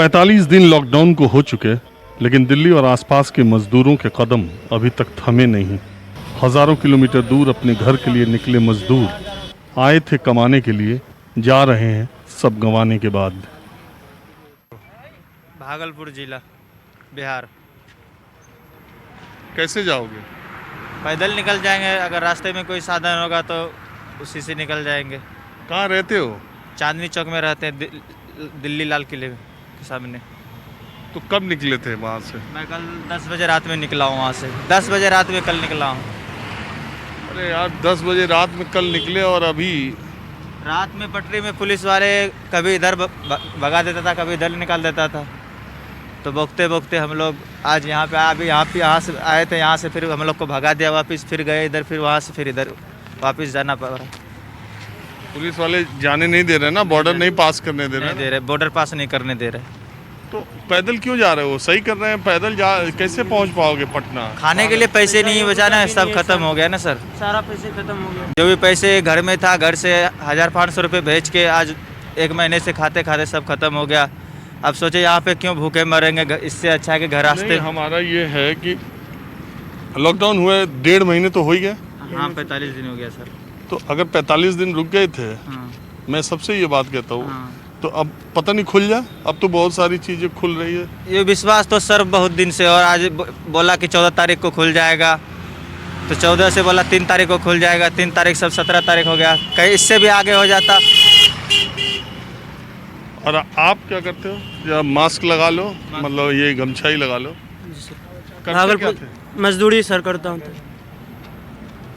45 दिन लॉकडाउन को हो चुके, लेकिन दिल्ली और आसपास के मजदूरों के कदम अभी तक थमे नहीं। हजारों किलोमीटर दूर अपने घर के लिए निकले मजदूर आए थे कमाने के लिए, जा रहे हैं सब गंवाने के बाद। भागलपुर जिला, बिहार। कैसे जाओगे? पैदल निकल जाएंगे, अगर रास्ते में कोई साधन होगा तो उसी से निकल जाएंगे। कहाँ रहते हो? चांदनी चौक में रहते हैं, दिल्ली लाल किले के सामने। तो कब निकले थे वहाँ से? मैं कल 10 बजे रात में निकला हूँ वहाँ से। 10 बजे रात में कल निकला हूँ। अरे यार, 10 बजे रात में कल निकले और अभी रात में पटरी में पुलिस वाले कभी इधर भगा देता था, कभी इधर निकाल देता था। तो भोगते भोगते हम लोग आज यहाँ पे अभी यहाँ से आए थे। यहाँ से फिर हम लोग को भगा दिया वापस, फिर गए इधर, फिर वहाँ से फिर इधर वापस जाना पड़ा। पुलिस वाले जाने नहीं दे रहे ना, बॉर्डर नहीं पास करने दे रहे। बॉर्डर पास नहीं करने दे रहे। तो पैदल क्यों जा रहे हो? सही कर रहे हैं, पैदल जा कैसे पहुंच पाओगे पटना? खाने के लिए पैसे नहीं बचाना, सब खत्म हो गया ना सर। सारा पैसे खत्म हो गया। जो भी पैसे घर में था, घर से 1500 रुपये भेज के आज 1 महीने से खाते खाते सब खत्म हो गया। अब सोचे यहाँ पे क्यों भूखे मरेंगे, इससे अच्छा है कि घर रास्ते। हमारा ये है कि लॉकडाउन हुए 1.5 महीने तो हो ही गया। हाँ, 45 दिन हो गया सर। तो अगर 45 दिन रुक गए थे, हाँ, मैं सबसे ये बात कहता हूँ, हाँ। तो अब पता नहीं खुल जाए। अब तो बहुत सारी चीजें खुल रही है। ये विश्वास तो सर बहुत दिन से, और आज बोला कि 14 तारीख को खुल जाएगा, तो 14 से बोला 3 तारीख को खुल जाएगा। 3 तारीख सब 17 तारीख हो गया, कहीं इससे भी आगे हो जाता। और आप क्या करते हो? या मास्क लगा लो, मतलब ये गमछा ही लगा लो। भागलपुर मजदूरी सर करता हूँ, तो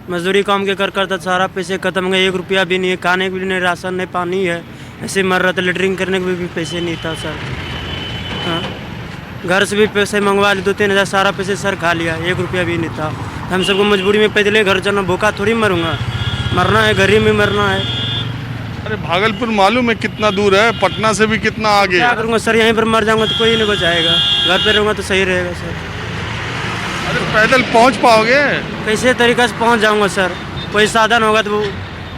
मजदूरी काम के करता सारा पैसे खत्म गए। 1 रुपया भी नहीं है, खाने के भी नहीं, राशन नहीं, पानी है, ऐसे मर रहा था। लेटरिंग करने के भी पैसे नहीं था सर। हाँ, घर से भी पैसे मंगवा लिए, 2-3 हज़ार, सारा पैसे सर खा लिया। 1 रुपया भी नहीं था। हम सबको मजबूरी में पैदल घर जाना, भूखा थोड़ी मरूंगा, मरना है घर ही में मरना है। अरे भागलपुर मालूम है कितना दूर है? पटना से भी कितना आगे? क्या करूँगा सर, यहीं पर मर जाऊँगा तो कोई नहीं बचाएगा। घर पे रहूँगा तो सही रहेगा सर। अरे पैदल पहुंच पाओगे? कैसे तरीका से पहुँच जाऊँगा सर? कोई साधन होगा तो वो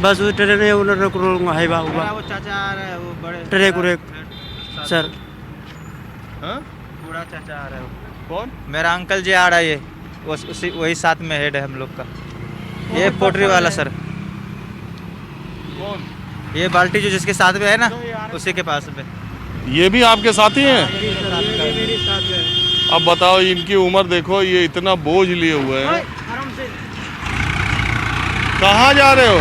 बस वो ट्रेन है, वो रोकूँगा, हाईवा हुआ, वो चाचा आ रहे हैं, वो बड़े ट्रैक उरेक सर। हाँ? बूढ़ा चाचा आ रहे हो। कौन? मेरा अंकल जी आ रहा है, ये उसी वही साथ में हेड है हम लोग का। ये पोटरी वाला सर, कौन? ये बाल्टी जो जिसके साथ में है ना, उसी के पास में। ये भी आपके साथी हैं? मेरे साथ है। अब बताओ, इनकी उम्र देखो, ये इतना बोझ लिए हुए हैं। कहाँ जा रहे हो?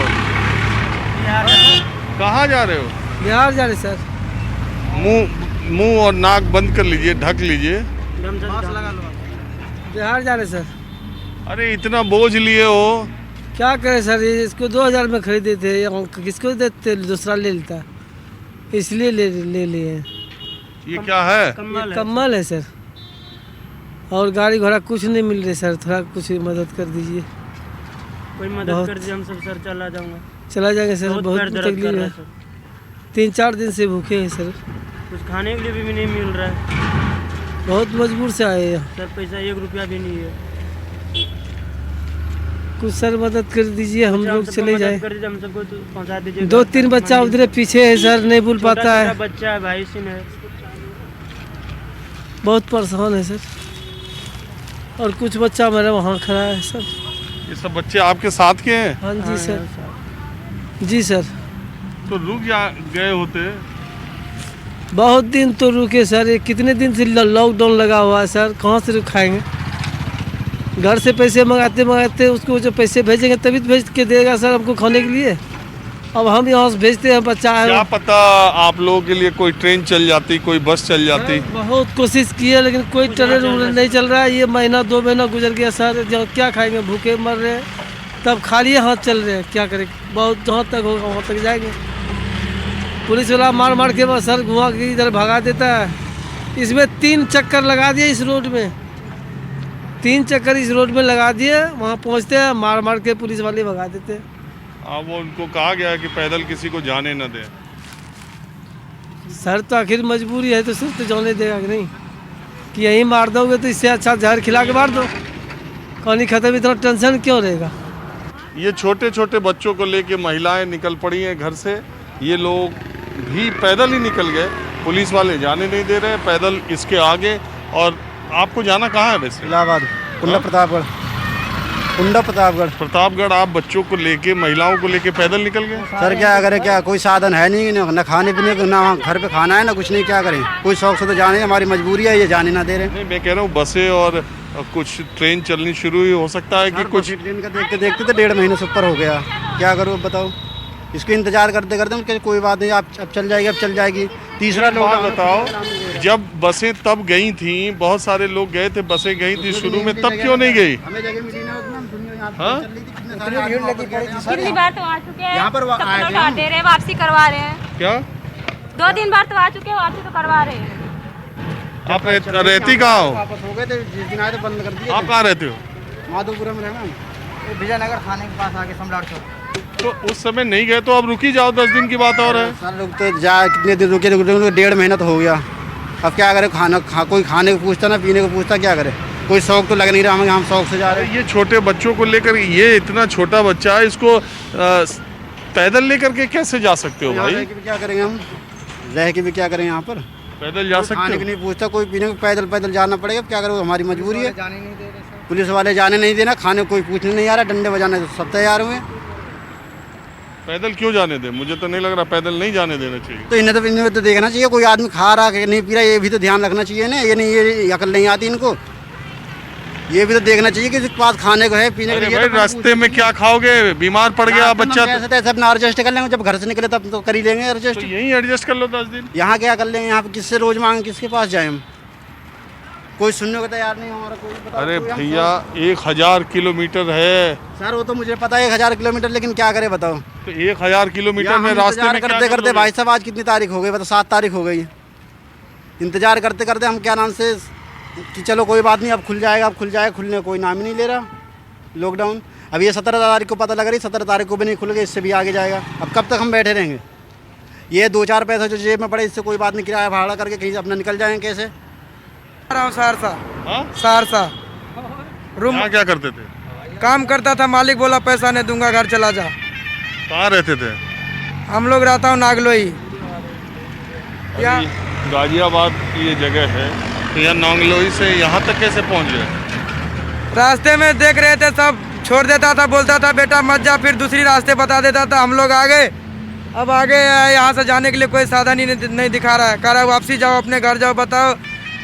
कहाँ जा रहे हो? बिहार जा रहे सर। मुंह और नाक बंद कर लीजिए, ढक लीजिए। बिहार जा रहे सर। अरे इतना बोझ लिए हो? क्या करें सर, ये इसको 2000 में खरीदे थे, किसको देते, दूसरा ले लेता, इसलिए ले लिए। ये क्या है? कम्बल है सर। और गाड़ी घोड़ा कुछ नहीं मिल रही सर, थोड़ा कुछ मदद कर दीजिए। कोई मदद कर दीजिए, हम सब सर चला जाएंगे सर। बहुत तकलीफ है, 3-4 दिन से भूखे हैं सर। कुछ खाने के लिए भी नहीं मिल रहा है, बहुत मजबूर से आए हैं सर। पैसा 1 रुपया भी नहीं है। कुछ सर मदद कर दीजिए, हम लोग चले जाए। हम सबको पहुंचा दीजिए। 2-3 बच्चा उधर पीछे है सर, नहीं बोल पाता है। बच्चा है, भाई सिन है, बहुत परेशान है सर। और कुछ बच्चा मेरा वहाँ खड़ा है सर। ये सब बच्चे आपके साथ के हैं? हाँ जी सर। जी सर। तो रुक गए होते? बहुत दिन तो रुके सर, ये कितने दिन से लॉकडाउन लगा हुआ है सर, कहाँ से रुक खाएंगे? घर से पैसे मंगाते उसको जो पैसे भेजेंगे तभी तो भेज के देगा सर हमको खाने के लिए। अब हम यहाँ से भेजते हैं, बच्चा है। क्या पता आप लोगों के लिए कोई ट्रेन चल जाती, कोई बस चल जाती। बहुत कोशिश की है, लेकिन कोई ट्रेन नहीं चल रहा है। ये महीना 2 महीना गुजर गया सर, जहाँ क्या खाएंगे, भूखे मर रहे हैं। तब खाली हाथ चल रहे हैं, क्या करें? बहुत जहाँ तक होगा वहाँ तक जाएंगे। पुलिस वाला मार के बस सर घुमा के इधर भगा देता है। इसमें 3 चक्कर लगा दिए इस रोड में, 3 चक्कर इस रोड में लगा दिए। वहाँ पहुँचते हैं, मार के पुलिस वाले भगा देते हैं। वो उनको कहा गया है कि पैदल किसी को जाने न दे। सर तो आखिर मजबूरी है, तो सर तो जाने देगा कि नहीं? कि यहीं मार दोगे तो इससे अच्छा जहर खिला के मार दो, कहानी खत्म। इतना टेंशन क्यों रहेगा? ये छोटे छोटे बच्चों को लेके महिलाएं निकल पड़ी हैं घर से। ये लोग भी पैदल ही निकल गए, पुलिस वाले जाने नहीं दे रहे, पैदल इसके आगे। और आपको जाना कहाँ है वैसे? इलाहाबाद, कुंडा प्रतापगढ़, कुंडा प्रतापगढ़। प्रतापगढ़ आप बच्चों को लेके, महिलाओं को लेके पैदल निकल गए? सर क्या करें, क्या कोई साधन है नहीं, ना खाने पीने को, ना घर पे खाना है, ना कुछ नहीं, क्या करें। कोई शौक से तो जाने, हमारी मजबूरी है, ये जाने ना दे रहे। नहीं, मैं कह रहा हूँ बसें और कुछ ट्रेन चलनी शुरू हुई, हो सकता है कि कुछ ट्रेन का देखते देखते तो 1.5 महीने से ऊपर हो गया। क्या करूँ बताओ, इसको इंतजार करते करते हम, कोई बात नहीं, आप अब चल जाएगी, अब चल जाएगी। तीसरा लोग बात बताओ, जब बसें तब गई थी, बहुत सारे लोग गए थे, बसें गई थी शुरू में, तब क्यों नहीं गई? हमें जगह मिली ना उतना, दुनिया यहाँ पे हाँ? चल रही थी, कितने सारे आदमी वापस गए थे। कितनी बार तो आ चुके हैं, यहाँ पर सब आए थे लौटा हम। दे रहे हैं, वापसी करवा रहे हैं। क्या 2-3 बार तो आ चुके हैं, वापसी तो करवा रहे हैं। आप रहती कहाँ हो? वापस हो गए थे, जिस दिन आए थे बंद कर दिए। आप कहाँ रहते हो? माधोपुर में रहना, विजयनगर थाने के पास आके सम्राट चौक। तो उस समय नहीं गए तो अब रुकी जाओ, 10 दिन की बात और है। सर लोग तो जा कितने दिन रुके, 1.5 महीना तो हो गया। अब क्या करें, कोई खाने को पूछता ना पीने को पूछता, क्या करें। कोई शौक तो लग नहीं रहा हमें, हम शौक से जा रहे हैं। ये छोटे बच्चों को लेकर, ये इतना छोटा बच्चा है, इसको पैदल लेकर के कैसे जा सकते हो यहाँ रह भाई? के भी क्या करेंगे हम, रह के भी क्या करें यहाँ पर। पैदल जा सकते खाने हो? को नहीं पूछता, कोई पीने को, पैदल पैदल जाना पड़ेगा। क्या करो, हमारी मजबूरी है। जाने नहीं दे रहे सर। पुलिस वाले जाने नहीं देना, खाने को कोई पूछने नहीं आ रहा, डंडे बजाने तो सब तैयार हुए। पैदल क्यों जाने दे? मुझे तो नहीं लग रहा पैदल नहीं जाने देना चाहिए। तो इन्हें तो देखना चाहिए, कोई आदमी खा रहा है नहीं पी रहा, ये भी तो ध्यान रखना चाहिए ना। ये नहीं, ये अकल नहीं आती इनको। ये भी तो देखना चाहिए कि इसके पास खाने को है, पीने को अरे नहीं भाई, है। रास्ते में क्या खाओगे? बीमार पड़ गया बच्चा कैसे तैसे अपना एडजस्ट कर लेंगे, जब घर से निकले तब तो कर ही लेंगे तो एडजस्ट। यहीं एडजस्ट कर लो 10 दिन। यहाँ क्या कर लेंगे, यहाँ पे किससे रोज मांगे, किसके पास जाए हम। कोई सुनने को तैयार नहीं हमारा, कोई बताओ, अरे कोई हम भैया, 1000 किलोमीटर है। सर वो तो मुझे पता है 1000 किलोमीटर, लेकिन क्या करे बताओ। तो 1000 किलोमीटर में रास्ते में क्या करते कर करते लोगे? भाई साहब आज कितनी तारीख हो गई, बताओ 7 तारीख हो गई। इंतजार करते करते हम क्या नाम से कि चलो कोई बात नहीं, अब खुल जाएगा, अब खुल जाएगा, खुलने कोई नाम ही नहीं ले रहा। लॉकडाउन अब ये 17 तारीख को पता लग रही, 17 तारीख को भी नहीं खुल गए, इससे भी आगे जाएगा। अब कब तक हम बैठे रहेंगे? ये 2-4 पैसे जो जेब में पड़े, इससे कोई बात नहीं, किराया भाड़ा करके कहीं से अपना निकल जाएंगे कैसे। सहरसा, हाँ? सहरसा रूम यहाँ क्या करते थे? काम करता था, मालिक बोला पैसा नहीं दूंगा, घर चला जा। कहाँ रहते थे? हम लोग रहता हूँ नागलोई। या अभी गाजियाबाद की ये जगह है, तो यहाँ नांगलोई से यहाँ तक कैसे पहुँच गए? रास्ते में देख रहे थे, सब छोड़ देता था, बोलता था बेटा मत जा, फिर दूसरी रास्ते बता देता था। हम लोग आ गए, अब आगे यहाँ से जाने के लिए कोई साधन ही नहीं दिखा रहा है। कह रहा है वापसी जाओ, अपने घर जाओ। बताओ,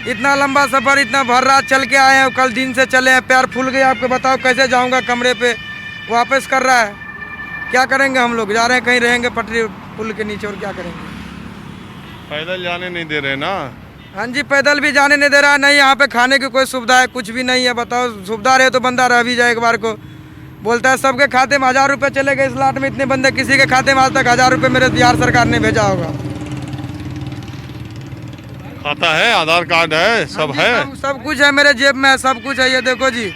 इतना लंबा सफ़र, इतना भर रात चल के आए हैं, कल दिन से चले हैं, पैर फूल गए आपके। बताओ कैसे जाऊँगा, कमरे पे वापस कर रहा है। क्या करेंगे हम लोग, जा रहे हैं कहीं रहेंगे पटरी पुल के नीचे, और क्या करेंगे। पैदल जाने नहीं दे रहे ना? हाँ जी, पैदल भी जाने नहीं दे रहा, नहीं यहाँ पे खाने की कोई सुविधा है, कुछ भी नहीं है। बताओ, सुविधा रहे तो बंदा रह भी जाए एक बार को। बोलता है सबके खाते में 1000 रुपये चले गए इस लाट में, इतने बंदे, किसी के खाते में आज तक 1000 रुपये मेरे बिहार सरकार ने भेजा होगा। खाता है, आधार कार्ड है, सब है। सब कुछ है मेरे जेब में, सब कुछ है। ये देखो जी,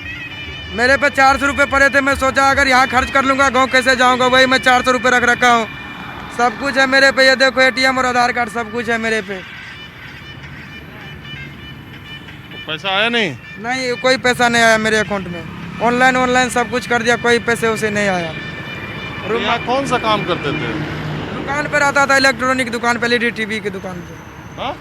मेरे पे 400 रुपये पड़े थे। मैं सोचा अगर यहाँ खर्च कर लूँगा, गाँव कैसे जाऊँगा, वही मैं 400 रुपये रख रखा हूँ। सब कुछ है मेरे पे, ये देखो ATM और आधार कार्ड सब कुछ है मेरे पे। पैसा आया नहीं? नहीं, कोई पैसा नहीं आया मेरे अकाउंट में। ऑनलाइन सब कुछ कर दिया, कोई पैसे उसे नहीं आया। तो यहाँ कौन सा काम करते थे? दुकान पे रहता था, इलेक्ट्रॉनिक दुकान पे, LED TV की दुकान पे। हाँ?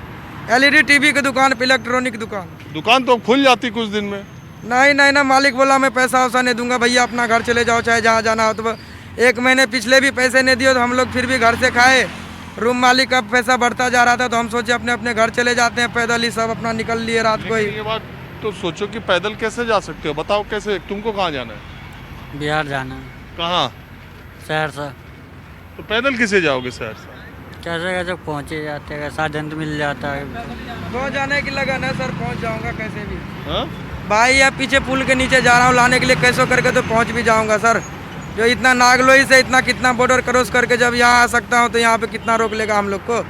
LED TV की दुकान पे, इलेक्ट्रॉनिक दुकान तो खुल जाती कुछ दिन में। नहीं ना, मालिक बोला मैं पैसा वैसा नहीं दूंगा भैया, अपना घर चले जाओ, चाहे जहाँ जाना हो। तो 1 महीने पिछले भी पैसे नहीं दिए, तो हम लोग फिर भी घर से खाए। रूम मालिक का पैसा बढ़ता जा रहा था, तो हम सोचे अपने अपने घर चले जाते हैं, पैदल ही सब अपना निकल लिए रात को ही। ये बात तो सोचो कि पैदल कैसे जा सकते हो? बताओ कैसे, तुमको कहाँ जाना है? बिहार जाना है, कहाँ? सहरसा। तो पैदल किसे जाओगे शहर से? कैसे कैसे पहुँचे जाते हैं, साधन तो मिल जाता है। पहुँच जाने की लगन है सर, पहुँच जाऊँगा कैसे भी। हाँ? भाई या पीछे पुल के नीचे जा रहा हूँ लाने के लिए, कैसे करके तो पहुँच भी जाऊँगा सर। जो इतना नागलोई से इतना कितना बॉर्डर क्रॉस करके जब यहाँ आ सकता हूँ, तो यहाँ पे कितना रोक लेगा हम लोग को।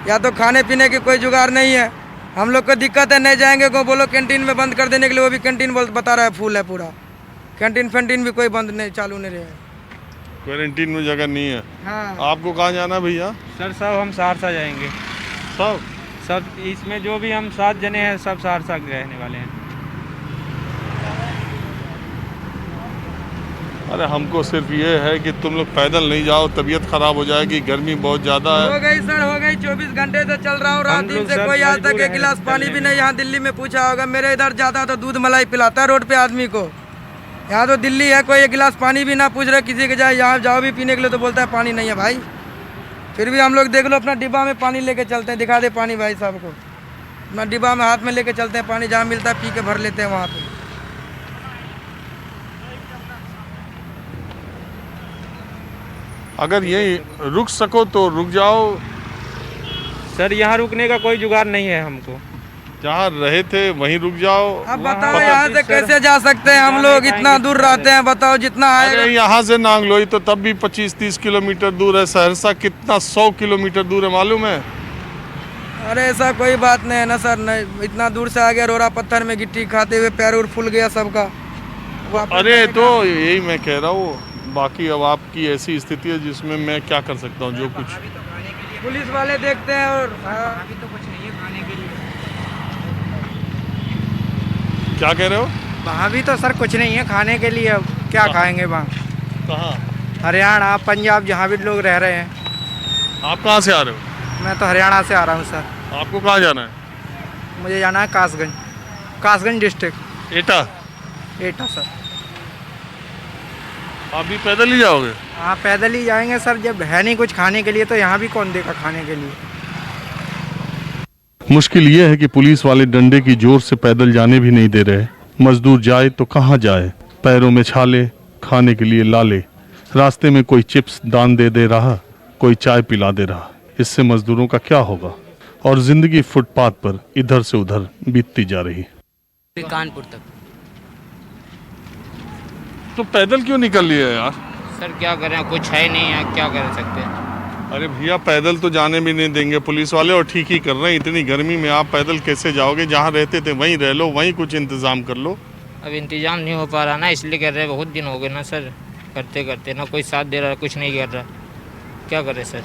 या तो खाने पीने की कोई जुगाड़ नहीं है, हम लोग को दिक्कत है। नहीं जाएंगे को बोलो कैंटीन में बंद कर देने के लिए, वो भी कैंटीन बता रहा है फुल है पूरा। कैंटीन फैंटीन भी कोई बंद नहीं, चालू नहीं रहे। क्वारंटीन में जगह नहीं है। हाँ आपको कहाँ जाना भैया? सर सब हम सहरसा जाएंगे। सब इसमें जो भी हम 7 जने हैं, सब सहरसा के रहने वाले हैं। अरे हमको सिर्फ ये है कि तुम लोग पैदल नहीं जाओ, तबीयत खराब हो जाएगी, गर्मी बहुत ज़्यादा है। हो गई सर, हो गई 24 घंटे से चल रहा हूँ, रात दिन से कोई आज तक एक गिलास पानी भी नहीं। यहाँ दिल्ली में पूछा होगा, मेरे इधर जाता तो दूध मलाई पिलाता है रोड पे आदमी को। यहाँ तो दिल्ली है, कोई एक गिलास पानी भी ना पूछ रहे किसी के जाए। यहाँ जाओ भी पीने के लिए तो बोलता है पानी नहीं है भाई। फिर भी हम लोग देख लो अपना डिब्बा में पानी लेके चलते हैं, दिखा दे पानी भाई साहब को। अपना डिब्बा में हाथ में लेके चलते हैं, पानी जहाँ मिलता है पी के भर लेते हैं वहाँ पे। अगर यही रुक सको तो रुक जाओ। सर यहाँ रुकने का कोई जुगाड़ नहीं है हमको। जहाँ रहे थे वहीं रुक जाओ। अब बताओ यहाँ से कैसे जा सकते हैं हम लोग, इतना दूर रहते हैं। बताओ जितना आएगा। अरे यहाँ से नांगलोई तो तब भी 25-30 किलोमीटर दूर है। सहरसा कितना 100 किलोमीटर दूर है मालूम है? अरे ऐसा कोई बात नहीं है ना सर, नहीं इतना दूर से आ गया, रोड़ा पत्थर में गिट्टी खाते हुए पैर उर फूल गया सबका। अरे तो यही मैं कह रहा हूँ, बाकी अब आपकी ऐसी स्थिति है जिसमें मैं क्या कर सकता हूँ। जो कुछ पुलिस वाले देखते हैं और क्या कह रहे हो? वहाँ भी तो सर कुछ नहीं है खाने के लिए, अब क्या खाएंगे वहाँ। कहाँ? हरियाणा पंजाब जहाँ भी लोग रह रहे हैं। आप कहाँ से आ रहे हो? मैं तो हरियाणा से आ रहा हूँ सर। आपको कहाँ जाना है? मुझे जाना है कासगंज, कासगंज डिस्ट्रिक्ट, एटा। एटा सर। आप भी पैदल ही जाओगे? हाँ पैदल ही जाएंगे सर, जब है नहीं कुछ खाने के लिए तो यहाँ भी कौन देगा खाने के लिए। मुश्किल ये है कि पुलिस वाले डंडे की जोर से पैदल जाने भी नहीं दे रहे। मजदूर जाए तो कहाँ जाए? पैरों में छाले, खाने के लिए लाले। रास्ते में कोई चिप्स दान दे रहा, कोई चाय पिला दे रहा। इससे मजदूरों का क्या होगा? और जिंदगी फुटपाथ पर इधर से उधर बीतती जा रही। कानपुर तक। तो पैदल क्यों निकल लिए यार? सर क्या करें, कुछ है नहीं है, क्या कर सकते हैं। अरे भैया पैदल तो जाने भी नहीं देंगे पुलिस वाले, और ठीक ही कर रहे हैं। इतनी गर्मी में आप पैदल कैसे जाओगे? जहाँ रहते थे वहीं रह लो, वहीं कुछ इंतजाम कर लो। अब इंतजाम नहीं हो पा रहा ना, इसलिए कर रहे हैं। बहुत दिन हो गए ना सर करते करते, ना कोई साथ दे रहा, कुछ नहीं कर रहा, क्या करें सर।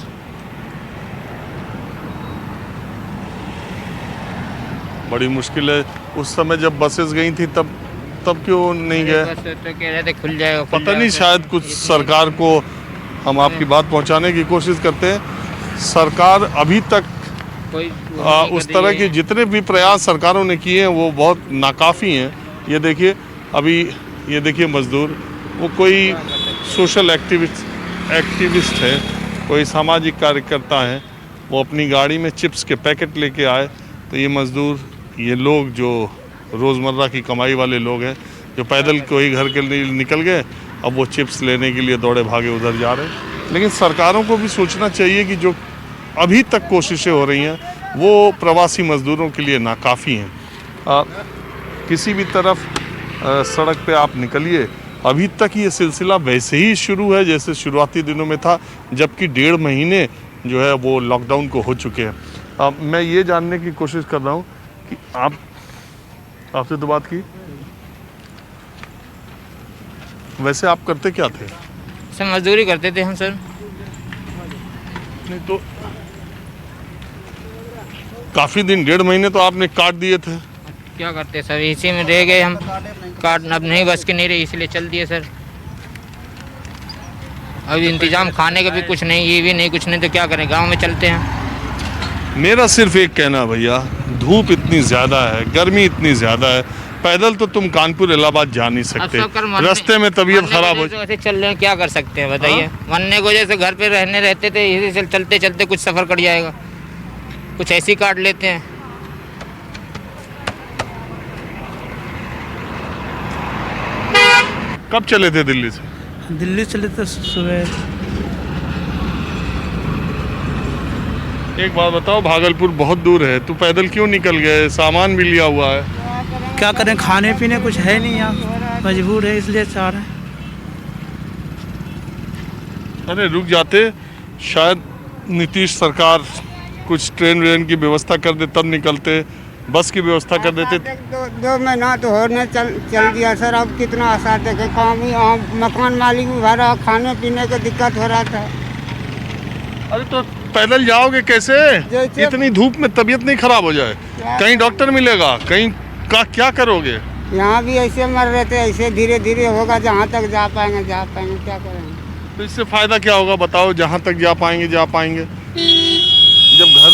बड़ी मुश्किल है। उस समय जब बसेस गई थी तब क्यों नहीं गए? बस तो कह रहे थे खुल जाएगा, पता नहीं, शायद कुछ सरकार को हम आपकी बात पहुंचाने की कोशिश करते हैं। सरकार अभी तक कोई उस तरह के जितने भी प्रयास सरकारों ने किए हैं वो बहुत नाकाफ़ी हैं। ये देखिए, अभी ये देखिए मज़दूर, वो कोई सोशल एक्टिविस्ट है, कोई सामाजिक कार्यकर्ता है। वो अपनी गाड़ी में चिप्स के पैकेट लेके आए। तो ये मज़दूर, ये लोग जो रोज़मर्रा की कमाई वाले लोग हैं, जो पैदल कोई घर के लिए निकल गए, अब वो चिप्स लेने के लिए दौड़े भागे उधर जा रहे हैं। लेकिन सरकारों को भी सोचना चाहिए कि जो अभी तक कोशिशें हो रही हैं वो प्रवासी मज़दूरों के लिए नाकाफ़ी हैं। किसी भी तरफ सड़क पे आप निकलिए, अभी तक ये सिलसिला वैसे ही शुरू है जैसे शुरुआती दिनों में था, जबकि 1.5 महीने जो है वो लॉकडाउन को हो चुके हैं। मैं ये जानने की कोशिश कर रहा हूँ कि आपसे तो बात की, वैसे आप करते क्या थे? सर मजदूरी करते थे हम सर। नहीं तो काफ़ी दिन, 1.5 महीने तो आपने काट दिए थे। क्या करते सर, इसी में रह गए हम। काट अब नहीं, बस के नहीं रहे, इसलिए चल दिए सर। अभी इंतजाम खाने का भी कुछ नहीं, ये भी नहीं, कुछ नहीं, तो क्या करें, गांव में चलते हैं। मेरा सिर्फ एक कहना भैया, धूप इतनी ज़्यादा है, गर्मी इतनी ज़्यादा है, पैदल तो तुम कानपुर इलाहाबाद जा नहीं सकते। रास्ते में तबीयत खराब हो ऐसे चल रहे हैं, क्या कर सकते हैं बताइए। मरने को जैसे घर पे रहते थे, इसी से चलते चलते कुछ सफ़र कट जाएगा, कुछ ऐसी काट लेते हैं। कब चले थे दिल्ली से? दिल्ली चले थे सुबह। एक बात बताओ, भागलपुर बहुत दूर है, तू पैदल क्यों निकल गए? सामान भी लिया हुआ है। क्या करें, खाने पीने कुछ है नहीं यहाँ, मजबूर है इसलिए चाह रहे हैं। अरे रुक जाते, शायद नीतीश सरकार कुछ ट्रेन व्रेन की व्यवस्था कर दे, तब निकलते, बस की व्यवस्था कर देते। दो महीना तो होने चल गया सर। अब कितना आसार देखे, काम ही मकान मालिक भी भरा, खाने पीने का दिक्कत हो रहा था। अरे तो पैदल जाओगे कैसे? इतनी धूप में तबीयत नहीं खराब हो जाए? कहीं डॉक्टर मिलेगा, कहीं का क्या करोगे? यहाँ भी ऐसे मर रहे थे, ऐसे धीरे धीरे होगा, जहाँ तक जा पाएंगे क्या करेंगे। तो इससे फायदा क्या होगा बताओ? जहाँ तक जा पाएंगे जब घर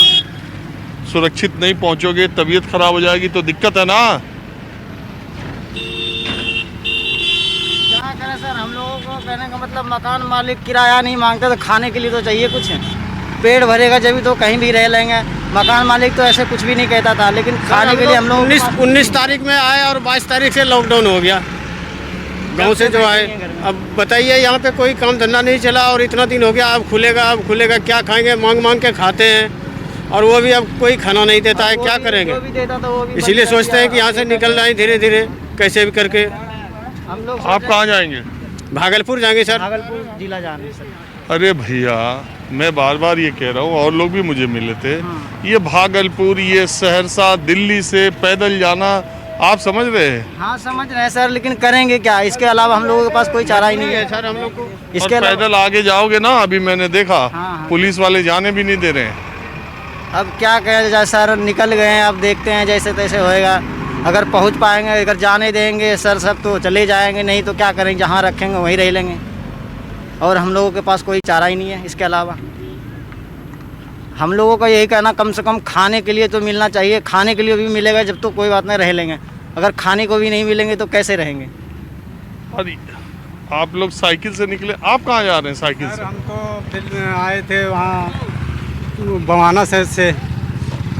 सुरक्षित नहीं पहुंचोगे, तबीयत खराब हो जाएगी तो दिक्कत है ना। क्या करें सर, हम लोगों को कहने का मतलब मकान मालिक किराया नहीं मांगता तो खाने के लिए तो चाहिए कुछ, पेट भरेगा जब भी तो कहीं भी रह लेंगे। मकान मालिक तो ऐसे कुछ भी नहीं कहता था, लेकिन खाने के लिए हम लोग 19 तारीख में आए और 22 तारीख से लॉकडाउन हो गया गांव से जो आए। अब बताइए, यहाँ पे कोई काम धंधा नहीं चला और इतना दिन हो गया, अब खुलेगा क्या खाएंगे? मांग के खाते हैं और वो भी अब कोई खाना नहीं देता है, क्या करेंगे? इसीलिए सोचते हैं कि यहाँ से निकल जाए धीरे धीरे कैसे भी करके। हम लोग आप कहाँ जाएंगे? भागलपुर जाएंगे सर। भागलपुर जिला जाने सर। अरे भैया, मैं बार बार ये कह रहा हूँ, और लोग भी मुझे मिले थे, ये भागलपुर, ये सहरसा, दिल्ली से पैदल जाना, आप समझ रहे हैं? हाँ समझ रहे हैं सर, लेकिन करेंगे क्या? इसके अलावा हम लोगों के पास कोई चारा ही नहीं है सर। हम लोग को इसके और पैदल आगे जाओगे ना, अभी मैंने देखा हाँ। पुलिस वाले जाने भी नहीं दे रहे हैं। अब क्या कहें जाए सर, निकल गए हैं, अब देखते हैं जैसे तैसे होएगा। अगर पहुंच पाएंगे, अगर जाने देंगे सर सब तो चले जाएंगे, नहीं तो क्या करेंगे, जहाँ रखेंगे वहीं रह लेंगे। और हम लोगों के पास कोई चारा ही नहीं है इसके अलावा। हम लोगों का यही कहना, कम से कम खाने के लिए तो मिलना चाहिए। खाने के लिए भी मिलेगा जब तो कोई बात नहीं, रह लेंगे। अगर खाने को भी नहीं मिलेंगे तो कैसे रहेंगे? अरे आप लोग साइकिल से निकले, आप कहाँ जा रहे हैं साइकिल से? हम तो फिर आए थे वहाँ बवाना शहर से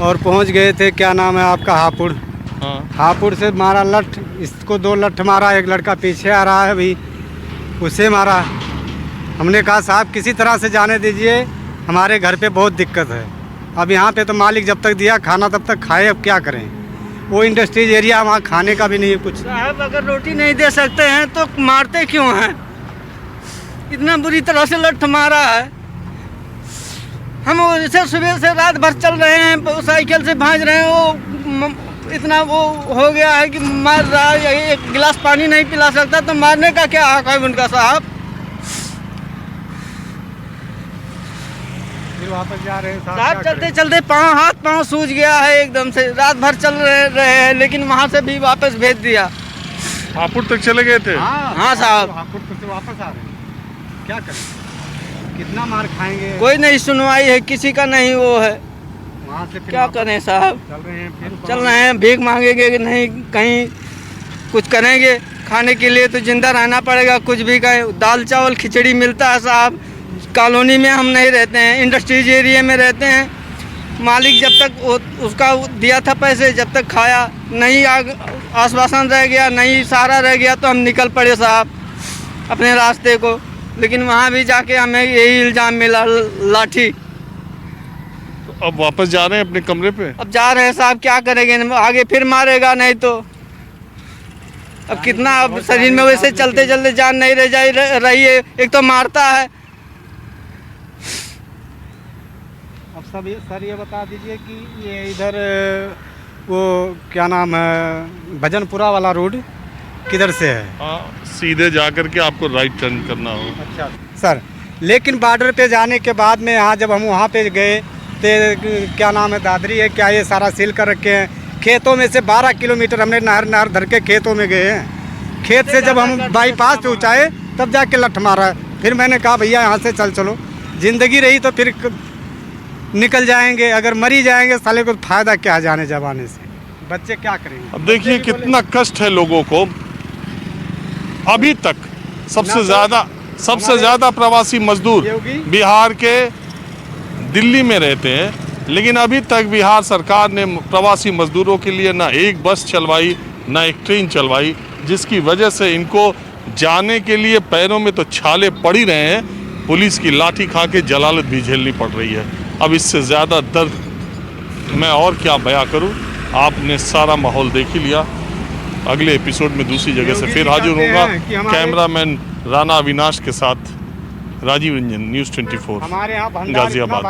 और पहुँच गए थे, क्या नाम है आपका, हापुड़। हाँ। हापुड़ से मारा लठ, इसको 2 लठ मारा, एक लड़का पीछे आ रहा है अभी, उसे मारा। हमने कहा साहब किसी तरह से जाने दीजिए, हमारे घर पे बहुत दिक्कत है। अब यहाँ पे तो मालिक जब तक दिया खाना तब तक खाए, अब क्या करें? वो इंडस्ट्रीज एरिया, वहाँ खाने का भी नहीं है कुछ। साहब अगर रोटी नहीं दे सकते हैं तो मारते क्यों हैं? इतना बुरी तरह से लठ मारा है। हम इसे सुबह से रात भर चल रहे हैं, साइकिल से भाग रहे हैं, वो इतना वो हो गया है कि मार रहा है। एक गिलास पानी नहीं पिला सकता तो मारने का क्या हक है उनका साहब? वापस जा रहे हैं साहब, चलते चलते हाथ पाँव सूज गया है एकदम से। रात भर चल रहे हैं, लेकिन वहाँ से भी वापस भेज दिया। हापुड़ तक चले गए थे? हाँ साहब, हापुड़ से वापस आ रहे हैं, क्या करें? कितना मार खाएंगे? कोई नहीं सुनवाई है, किसी का नहीं वो है। वहाँ से क्या करें साहब? चल रहे हैं, भीख मांगेंगे नहीं, कहीं कुछ करेंगे खाने के लिए तो जिंदा रहना पड़ेगा। कुछ भी कहें, दाल चावल खिचड़ी मिलता है साहब। कॉलोनी में हम नहीं रहते हैं, इंडस्ट्रीज एरिया में रहते हैं। मालिक जब तक उसका दिया था पैसे, जब तक खाया नहीं, आश्वासन रह गया नहीं, सहारा रह गया तो हम निकल पड़े साहब अपने रास्ते को। लेकिन वहाँ भी जाके हमें यही इल्ज़ाम मिला, लाठी। तो अब वापस जा रहे हैं अपने कमरे पे? अब जा रहे हैं साहब, क्या करेंगे? आगे फिर मारेगा नहीं तो। अब कितना, अब शरीर में वैसे चलते चलते जान नहीं रही है, एक तो मारता है। अब सर ये बता दीजिए कि ये इधर वो क्या नाम है, भजनपुरा वाला रोड किधर से है? हाँ, सीधे जा कर के आपको राइट टर्न करना हो। अच्छा सर, लेकिन बॉर्डर पे जाने के बाद में यहाँ जब हम वहाँ पे गए तो क्या नाम है, दादरी है क्या, ये सारा सील कर रखे हैं। खेतों में से 12 किलोमीटर हमने नहर धर के खेतों में गए हैं। खेत से जब हम बाईपास पहुँचाए तब जाके लठ मारा। फिर मैंने कहा भैया यहाँ से चलो, ज़िंदगी रही तो फिर निकल जाएंगे, अगर मरी जाएंगे साले को फायदा क्या जाने जमाने से? बच्चे क्या करेंगे? अब देखिए कितना कष्ट है लोगों को। अभी तक सबसे ज़्यादा प्रवासी मजदूर बिहार के दिल्ली में रहते हैं, लेकिन अभी तक बिहार सरकार ने प्रवासी मजदूरों के लिए ना एक बस चलवाई, ना एक ट्रेन चलवाई, जिसकी वजह से इनको जाने के लिए पैरों में तो छाले पड़ ही रहे हैं, पुलिस की लाठी खा के जलालत भी झेलनी पड़ रही है। अब इससे ज़्यादा दर्द मैं और क्या बयां करूं? आपने सारा माहौल देख ही लिया। अगले एपिसोड में दूसरी जगह से फिर हाजिर होगा। कैमरामैन राणा अविनाश के साथ राजीव रंजन, न्यूज़ 24 हमारे यहाँ गाजियाबाद।